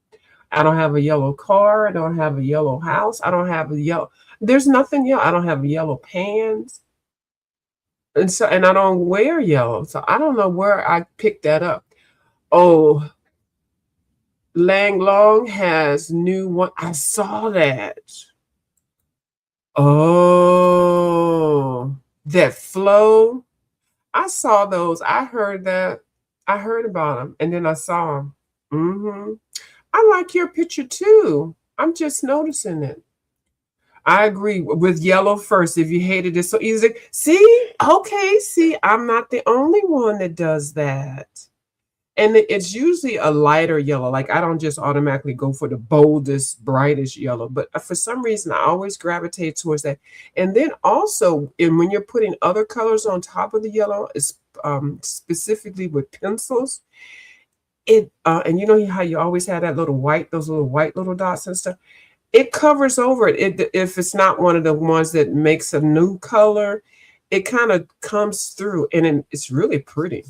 I don't have a yellow car. I don't have a yellow house. I don't have a yellow. There's nothing yellow. I don't have yellow pants. And I don't wear yellow. So I don't know where I picked that up. Oh, Lang Long has new one. I saw that. Oh, that flow. I saw those. I heard that. I heard about them, and then I saw them. I like your picture too. I'm just noticing it. I agree with yellow first. If you hated it so easy, see, okay, see, I'm not the only one that does that. And it's usually a lighter yellow. Like I don't just automatically go for the boldest, brightest yellow, but for some reason I always gravitate towards that. And then also, when you're putting other colors on top of the yellow, specifically with pencils, and you know how you always have that those little white little dots and stuff. It covers over it. If it's not one of the ones that makes a new color, it kind of comes through, and it's really pretty.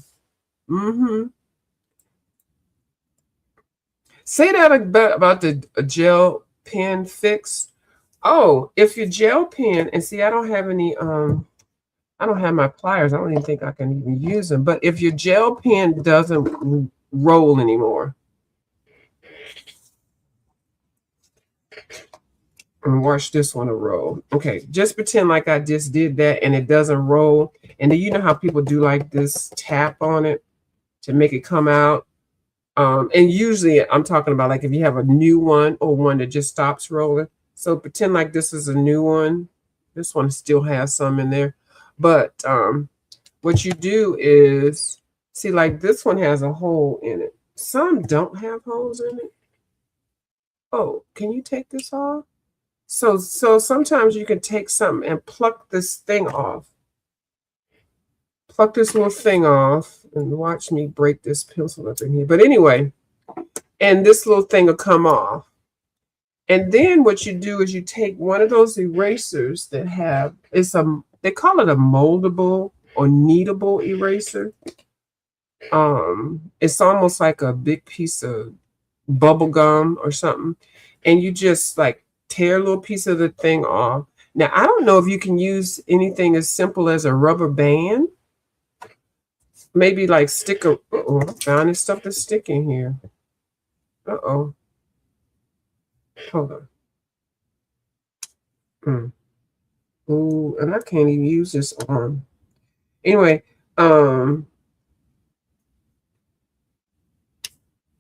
Say that about the gel pen fix. Oh, if your gel pen, and see, I don't have any, I don't have my pliers. I don't even think I can even use them. But if your gel pen doesn't roll anymore, and watch this one roll. Okay, just pretend like I just did that and it doesn't roll. And then you know how people do like this tap on it to make it come out. And usually I'm talking about like if you have a new one or one that just stops rolling. So pretend like this is a new one. This one still has some in there. But what you do is, see, like this one has a hole in it. Some don't have holes in it. Oh, can you take this off? So sometimes you can take something and pluck this thing off. Pluck this little thing off and watch me break this pencil up in here. But anyway, and this little thing will come off. And then what you do is you take one of those erasers that they call it a moldable or kneadable eraser. It's almost like a big piece of bubble gum or something, and you just like tear a little piece of the thing off. Now I don't know if you can use anything as simple as a rubber band. Maybe like stick a. Uh-oh, I found this stuff that's sticking here. Uh-oh. Hold on. Ooh, and I can't even use this arm. Anyway, I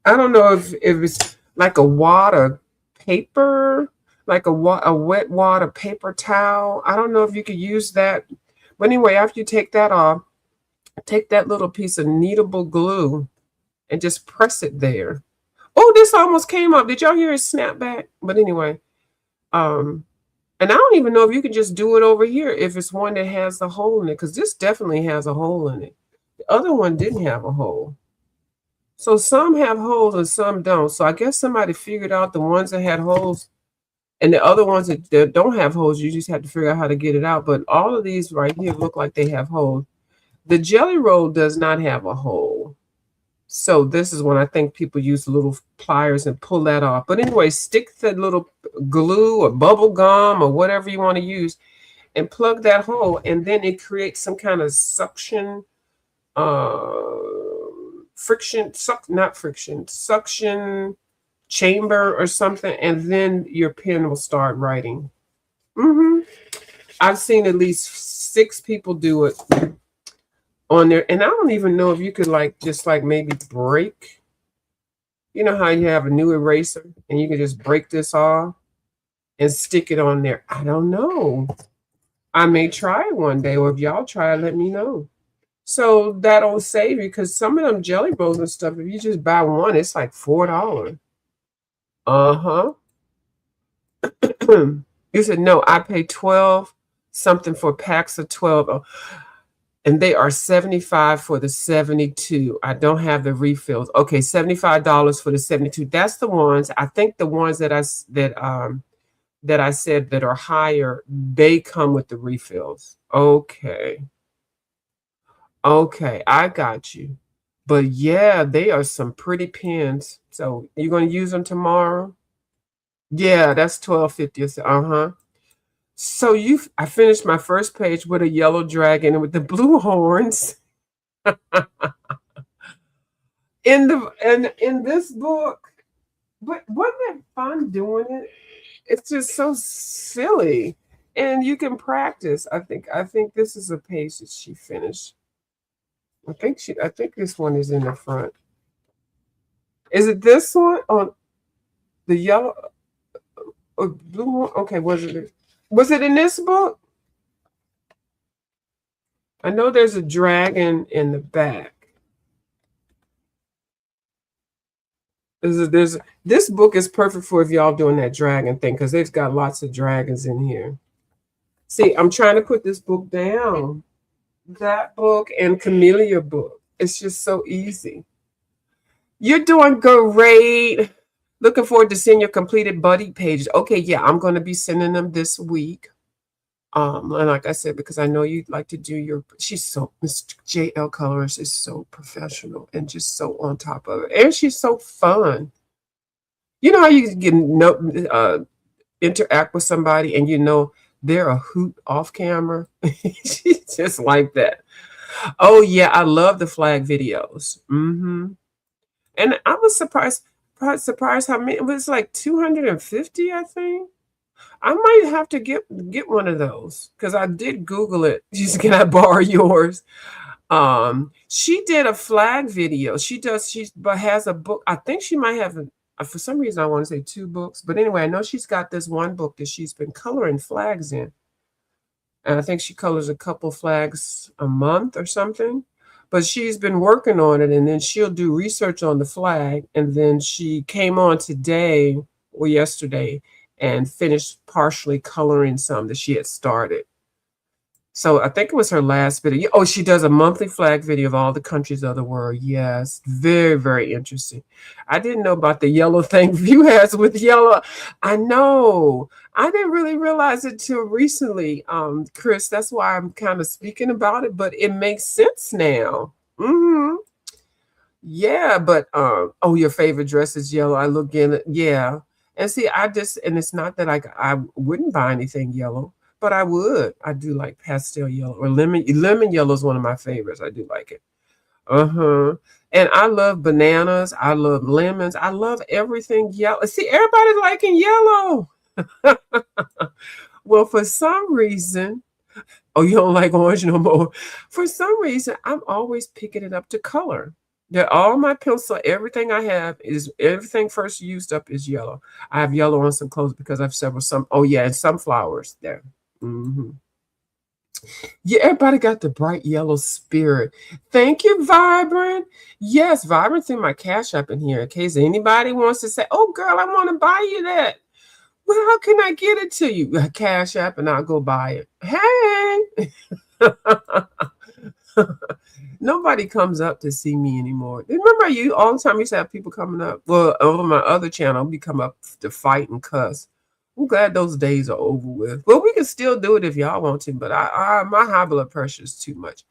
don't know if it's like a wad of paper, like a wet wad of paper towel. I don't know if you could use that. But anyway, after you take that off, take that little piece of kneadable glue and just press it there. Oh, this almost came up. Did y'all hear it snap back? But anyway, and I don't even know if you can just do it over here if it's one that has the hole in it, because this definitely has a hole in it. The other one didn't have a hole. So some have holes and some don't. So I guess somebody figured out the ones that had holes, and the other ones that don't have holes, you just have to figure out how to get it out. But all of these right here look like they have holes. The Jelly Roll does not have a hole. So this is when I think people use little pliers and pull that off. But anyway, stick the little glue or bubble gum or whatever you want to use and plug that hole, and then it creates some kind of suction, suction chamber or something, and then your pen will start writing. I've seen at least 6 people do it on there, and I don't even know if you could just maybe break. You know how you have a new eraser and you can just break this off and stick it on there. I don't know. I may try it one day, or if y'all try it, let me know. So that'll save you, because some of them Jelly Rolls and stuff, if you just buy one, it's like $4. You said no, I pay 12 something for packs of 12. And they are $75 for the 72. I don't have the refills. Okay, $75 for the 72. That's the ones. I think the ones that I said that are higher, they come with the refills. Okay, I got you. But yeah, they are some pretty pens. So you're going to use them tomorrow? Yeah, that's $12.50. So I finished my first page with a yellow dragon with the blue horns. in this book. But wasn't it fun doing it? It's just so silly. And you can practice. I think this is a page that she finished. I think this one is in the front. Is it this one on the yellow or blue one? Okay, was it in this book? I know there's a dragon in the back. This book is perfect for if y'all doing that dragon thing, because they've got lots of dragons in here. See, I'm trying to put this book down. That book and Camellia book. It's just so easy. You're doing great. Looking forward to seeing your completed buddy pages. Okay, yeah, I'm going to be sending them this week. And like I said, because I know you'd like to do Miss JL Colorist is so professional and just so on top of it. And she's so fun. You know how you can interact with somebody and they're a hoot off camera? She's just like that. Oh yeah, I love the flag videos. And I was surprised how many. It was like 250, I think. I might have to get one of those, because I did Google it. She's, can I borrow yours? She did a flag video. She has a book. I think she might have for some reason I want to say 2 books, but anyway, I know she's got this one book that she's been coloring flags in. And I think she colors a couple flags a month or something. But she's been working on it, and then she'll do research on the flag. And then she came on today or yesterday and finished partially coloring some that she had started. So I think it was her last video. Oh, she does a monthly flag video of all the countries of the world. Yes, very, very interesting. I didn't know about the yellow thing View has with yellow. I know. I didn't really realize it till recently, Chris. That's why I'm kind of speaking about it, but it makes sense now. Yeah, but oh, your favorite dress is yellow. I look in it. Yeah. And see, and it's not that I wouldn't buy anything yellow, but I would. I do like pastel yellow or lemon yellow is one of my favorites. I do like it. Uh-huh. And I love bananas. I love lemons. I love everything yellow. See, everybody's liking yellow. Well, for some reason, oh, you don't like orange no more. For some reason, I'm always picking it up to color. Yeah, all my pencil, everything I have is everything first used up is yellow. I have yellow on some clothes because I have several. Oh yeah, and sunflowers there. Yeah, everybody got the bright yellow spirit. Thank you, Vibrant. Yes, Vibrant's in my Cash App in here in case anybody wants to say, "Oh, girl, I want to buy you that." Well, how can I get it to you? Cash App, and I'll go buy it. Hey. Nobody comes up to see me anymore. Remember, you all the time used to have people coming up. Well, over my other channel, we come up to fight and cuss. I'm glad those days are over with. Well, we can still do it if y'all want to, but my high blood pressure is too much.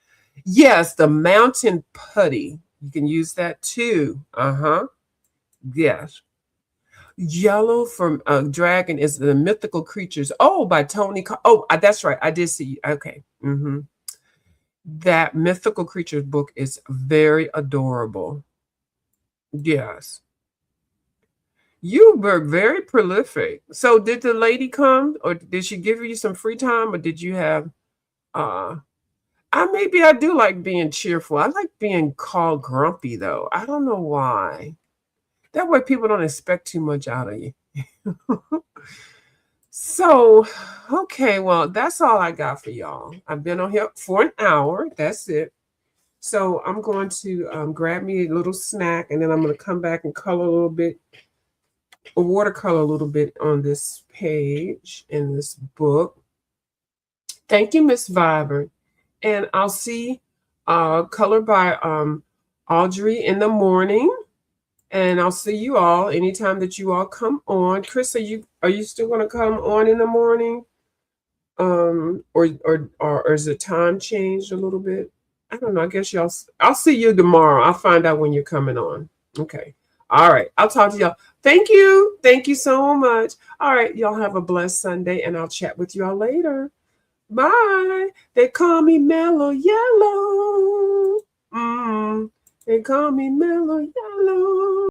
Yes, the mountain putty. You can use that too. Yes. Yellow from Dragon is the Mythical Creatures. Oh, by Tony. Oh, that's right. I did see. Okay. That Mythical Creatures book is very adorable. Yes. You were very prolific. So did the lady come or did she give you some free time or did you have maybe I do like being cheerful. I like being called grumpy though. I don't know why. That way people don't expect too much out of you. So, okay, well, that's all I got for y'all. I've been on here for an hour. That's it. So I'm going to grab me a little snack and then I'm going to come back and color a little bit, watercolor a little bit on this page in this book. Thank you, Miss Vibrant. And I'll see Color by Audrey in the morning. And I'll see you all anytime that you all come on. Chris, are you still going to come on in the morning? Or is the time changed a little bit? I don't know. I guess I'll see you tomorrow. I'll find out when you're coming on. Okay. All right. I'll talk to y'all. Thank you. Thank you so much. All right. Y'all have a blessed Sunday and I'll chat with y'all later. Bye. They call me Mellow Yellow. They call me Mellow Yellow.